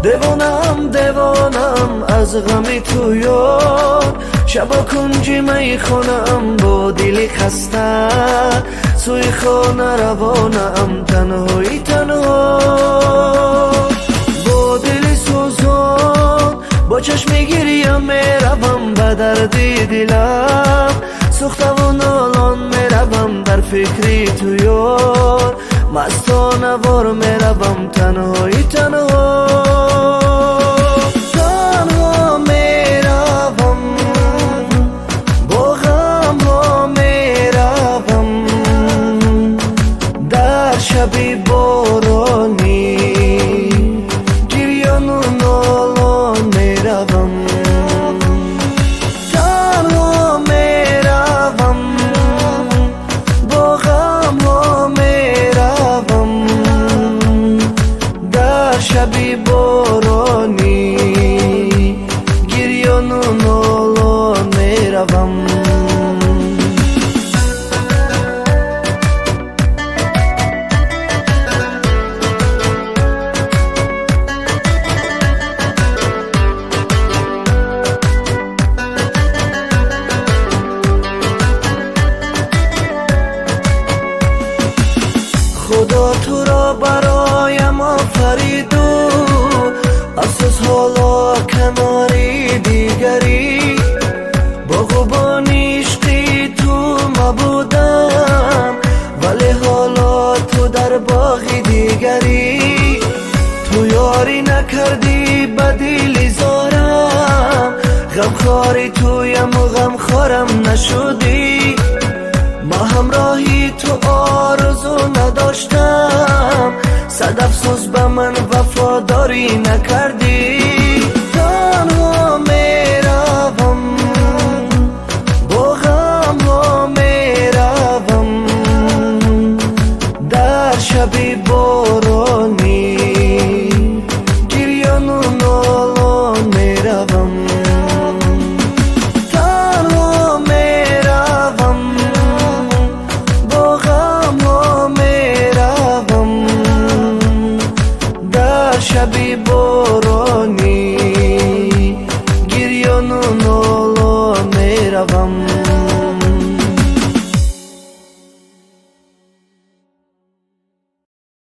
دیوانم دیوانم از غم تو یار، شبا کنجی می خونم با دل خسته، سوی خانه روانم تنهایی تنها. با دل سوزان با چشم گریم میروم به درد دلم، سوخته و نالان میروم در فکر تو یار، مستانه وار میروم تنهایی تنها. تنها میروم با غم ها میروم در شب بارانی، گریان و نالان میروم. تنها میروم با غم ها میروم در شب بارانی، گریان و نالان میروم. خدا تو را برایم آفرید و افسوس حالا کناری دیگری، با غبان عشقی تو مبودم ولی حالا تو در باغی دیگری. تو یاری نکردی به دل زارم، غمخواری تویم و غمخوارم نشدی. ما همراهی تو آرزو نداشتم، صد افسوس به من وفاداری نکردی. تنها میروم با غم ها میروم در شب بارانی، گریان و نالان میروم. تنها میروم با غم ها میروم در شب بارانی.